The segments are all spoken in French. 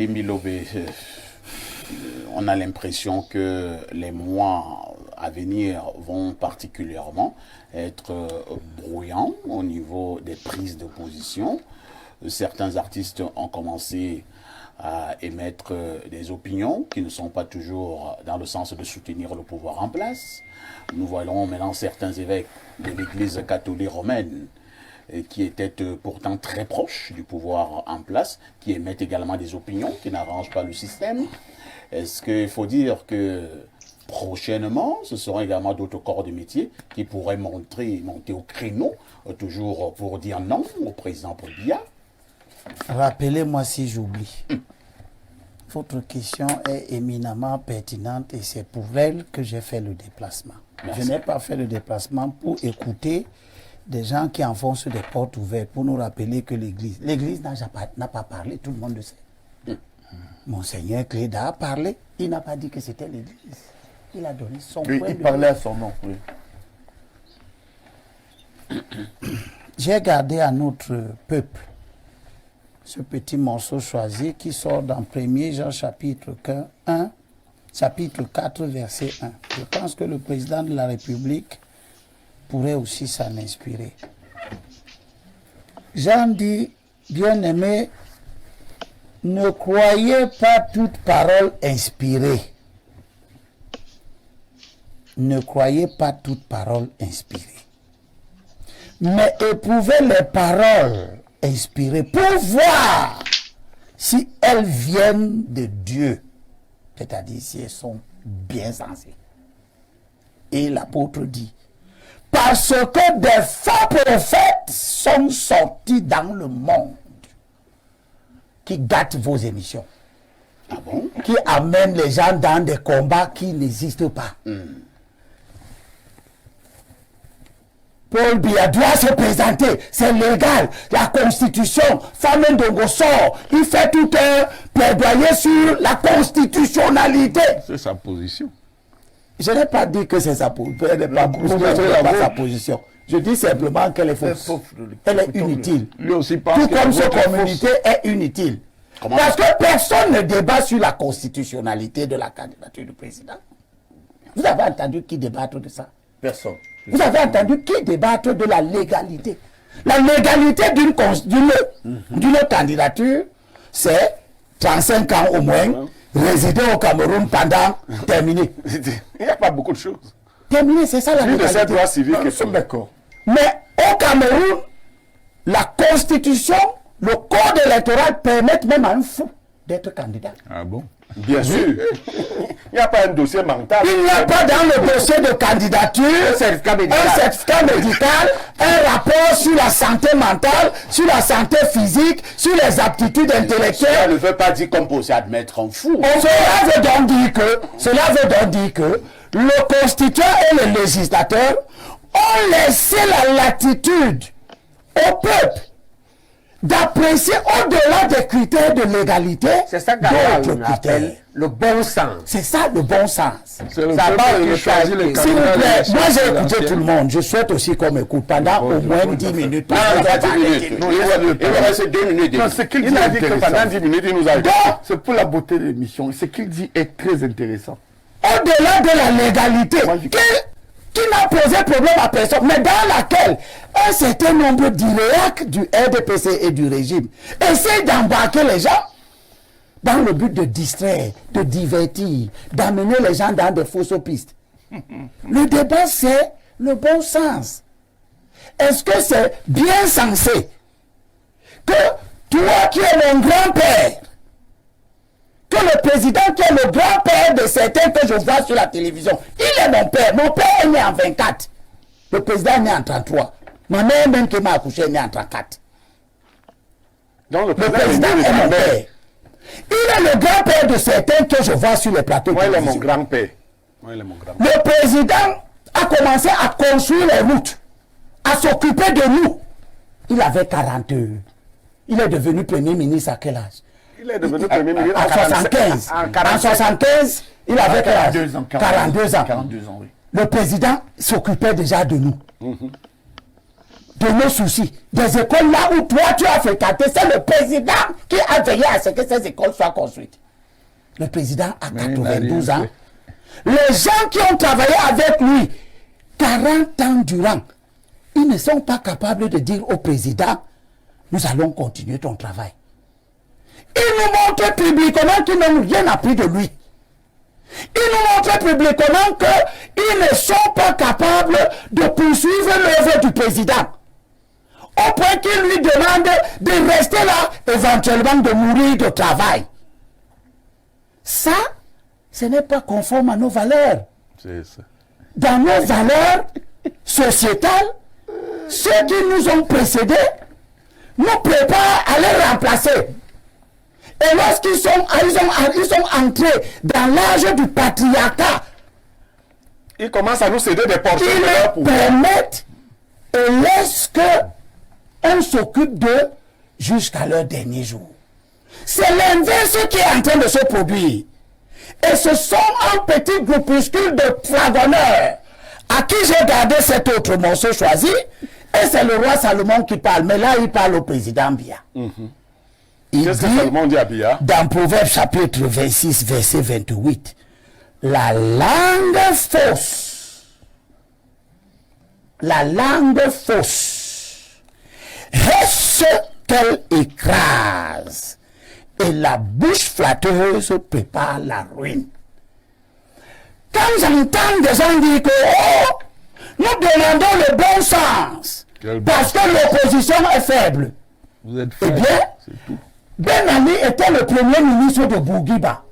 Bimbilobé, on a l'impression que les mois à venir vont particulièrement être bruyants au niveau des prises de position. Certains artistes ont commencé à émettre des opinions qui ne sont pas toujours dans le sens de soutenir le pouvoir en place. Nous voyons maintenant certains évêques de l'Église catholique romaine qui étaient pourtant très proches du pouvoir en place, qui émettent également des opinions qui n'arrangent pas le système. Est-ce qu'il faut dire que prochainement, ce seront également d'autres corps de métier qui pourraient monter au créneau, toujours pour dire non au président Paul Biya? Rappelez-moi si j'oublie. Votre question est éminemment pertinente et c'est pour elle que j'ai fait le déplacement. Merci. Je n'ai pas fait le déplacement pour écouter des gens qui enfoncent des portes ouvertes pour nous rappeler que l'Église n'a pas parlé, tout le monde le sait. Monseigneur Cléda a parlé, il n'a pas dit que c'était l'Église. Il a donné son point de vue. Il parlait à son nom, oui. J'ai gardé à notre peuple ce petit morceau choisi qui sort dans 1er Jean chapitre 1, chapitre 4, verset 1. Je pense que le président de la République pourrait aussi s'en inspirer. Jean dit, bien-aimé, ne croyez pas toute parole inspirée. Ne croyez pas toute parole inspirée. Mais éprouvez les paroles inspirées pour voir si elles viennent de Dieu. C'est-à-dire si elles sont bien sensées. Et l'apôtre dit, parce que des faux prophètes sont sortis dans le monde qui gâtent vos émissions. Ah bon? Qui amènent les gens dans des combats qui n'existent pas. Paul Biya doit se présenter, c'est légal, la constitution, Famine Ndongo sort, il fait tout un plaidoyer sur la constitutionnalité. C'est sa position. Je n'ai pas dit que c'est sa position, sa position. Je dis simplement qu'elle est fausse. Elle est inutile. Lui aussi pense tout comme ce ce communiqué est inutile. Parce que personne ne débat sur la constitutionnalité de la candidature du président. Vous avez entendu qui débattre de ça? Personne. Vous avez entendu qui débattre de la légalité? La légalité d'une candidature, c'est 35 ans au moins, résider au Cameroun pendant terminé. Il n'y a pas beaucoup de choses. Terminé, c'est ça la légalité. De cette loi civique, nous sommes d'accord. Mais au Cameroun, la constitution, le code électoral permettent même à un fou d'être candidat. Ah bon? Bien sûr. Il n'y a pas un dossier mental. Il n'y a pas dans le dossier de candidature un certificat médical, un rapport sur la santé mentale, sur la santé physique, sur les aptitudes intellectuelles. Ça ne veut pas dire qu'on peut aussi admettre un fou. Cela veut donc dire que le constituant et le législateur ont laissé la latitude au peuple d'apprécier au-delà des critères de légalité. C'est ça qu'on appelle le bon sens. C'est ça le bon sens. C'est le peuple qui choisit les candidats. S'il vous plaît, moi j'ai écouté tout le monde. Je souhaite aussi qu'on m'écoute pendant au moins 10 minutes. Non, pas 10 minutes. Il va rester 2 minutes. Non, ce qu'il dit, a dit que pendant 10 minutes, il nous a dit. C'est pour la beauté de l'émission. Ce qu'il dit est très intéressant. Au-delà de la légalité, qui n'a posé problème à personne, mais dans laquelle un certain nombre d'IREAC du RDPC et du régime essaient d'embarquer les gens dans le but de distraire, de divertir, d'amener les gens dans de fausses pistes. Le débat, c'est le bon sens. Est-ce que c'est bien sensé que toi qui es mon grand-père, que le président qui est le grand-père de certains que je vois sur la télévision, il est mon père. Mon père est né en 24. Le président est né en 33. Ma mère même qui m'a accouché est née en 34. Donc le président est mon père. Il est le grand-père de certains que je vois sur les plateaux. Moi, il est mon grand-père. Le président a commencé à construire les routes, à s'occuper de nous. Il avait 40 ans. Il est devenu premier ministre à quel âge? Il est devenu premier ministre en 75. En 75, il avait 42 ans. 42 ans. 42 ans, oui. Le président s'occupait déjà de nous. de nos soucis, des écoles là où toi tu as fréquenté, c'est le président qui a veillé à ce que ces écoles soient construites. Le président a 92 ans. Les gens qui ont travaillé avec lui 40 ans durant, ils ne sont pas capables de dire au président, nous allons continuer ton travail. Ils nous montrent publiquement qu'ils n'ont rien appris de lui. Ils nous montrent publiquement qu'ils ne sont pas capables de poursuivre l'œuvre du président. Au point qu'ils lui demandent de rester là, éventuellement de mourir de travail. Ça, ce n'est pas conforme à nos valeurs. C'est ça. Dans nos valeurs sociétales, ceux qui nous ont précédés nous préparent à les remplacer. Et lorsqu'ils sont entrés dans l'âge du patriarcat, Ils commencent à nous céder des portions ils de leur les pouvoir. permettent et laissent qu'on s'occupe d'eux jusqu'à leur dernier jour. C'est l'inverse qui est en train de se produire. Et ce sont un petit groupuscule de flagonneurs à qui j'ai gardé cet autre morceau choisi. Et c'est le roi Salomon qui parle. Mais là, il parle au président Biya. Il Qu'est-ce que dit, Salomon dit à Biya? dans Proverbe chapitre 26, verset 28, la langue fausse, reste qu'elle écrase, et la bouche flatteuse prépare la ruine. Quand j'entends des gens dire que nous demandons le bon sens, parce que l'opposition est faible, Vous êtes eh faible. bien, C'est tout. Ben Ali était le premier ministre de Bourguiba.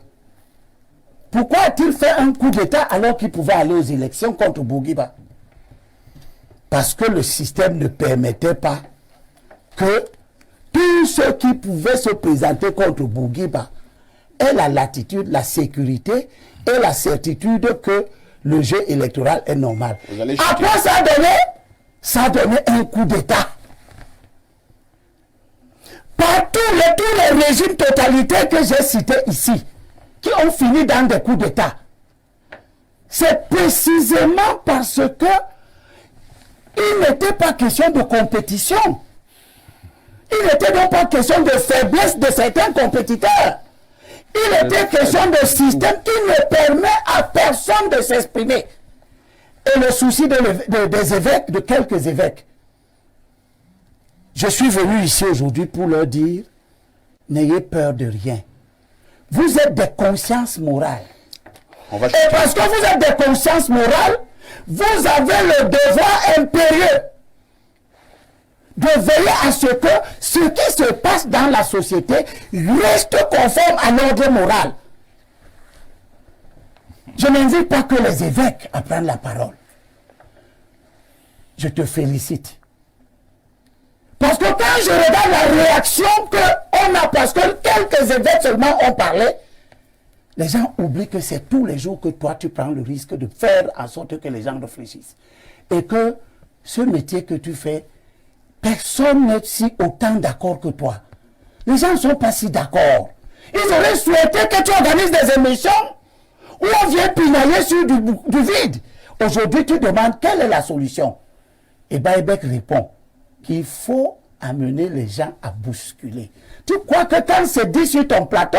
Pourquoi a-t-il fait un coup d'État alors qu'il pouvait aller aux élections contre Bourguiba? Parce que le système ne permettait pas que tous ceux qui pouvaient se présenter contre Bourguiba aient la latitude, la sécurité et la certitude que le jeu électoral est normal. Vous allez chuter. Après, ça a donné un coup d'État. Par tous les régimes totalitaires que j'ai cités ici, qui ont fini dans des coups d'État, c'est précisément parce que il n'était pas question de compétition. Il n'était donc pas question de faiblesse de certains compétiteurs. Il était question de système qui ne permet à personne de s'exprimer. Et le souci des évêques, de quelques évêques, je suis venu ici aujourd'hui pour leur dire, n'ayez peur de rien. Vous êtes des consciences morales. On va Et parce que vous êtes des consciences morales, vous avez le devoir impérieux de veiller à ce que ce qui se passe dans la société reste conforme à l'ordre moral. Je n'invite pas que les évêques à prendre la parole. Je te félicite. Parce que quand je regarde la réaction qu'on a, parce que quelques évêques seulement ont parlé, les gens oublient que c'est tous les jours que toi tu prends le risque de faire en sorte que les gens réfléchissent. Et que ce métier que tu fais, personne n'est si autant d'accord que toi. Les gens ne sont pas si d'accord. Ils auraient souhaité que tu organises des émissions où on vient pinailler sur du vide. Aujourd'hui, tu demandes quelle est la solution. Et Baïbek répond qu'il faut amener les gens à bousculer. Tu crois que quand c'est dit sur ton plateau,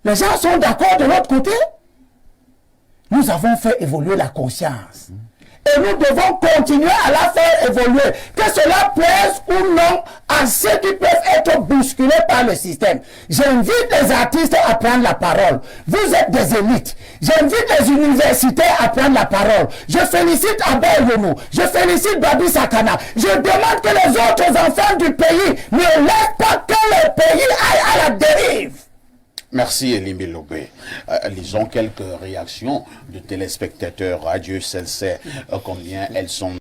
les gens sont d'accord de l'autre côté? Nous avons fait évoluer la conscience. Et nous devons continuer à la faire évoluer. Que cela plaise ou non à ceux qui peuvent être bousculés par le système. J'invite les artistes à prendre la parole. Vous êtes des élites. J'invite les universitaires à prendre la parole. Je félicite Abel Yonou. Je félicite Babi Sakana. Je demande que les autres enfants du pays ne laissent pas que le pays aille à la dérive. Merci Elimbi Lobé. Lisons quelques réactions de téléspectateurs. Dieu seul sait combien elles sont